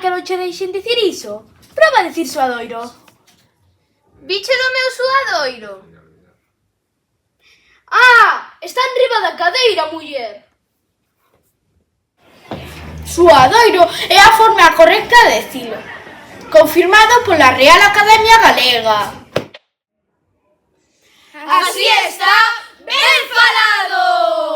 que non che deixen dicir iso? Proba a dicir suadoiro. Biche do meu suadoiro. Ah, está enriba da cadeira, muller. Suadoiro é a forma correcta de dicilo, confirmado pola Real Academia Galega. Así está, ben falado!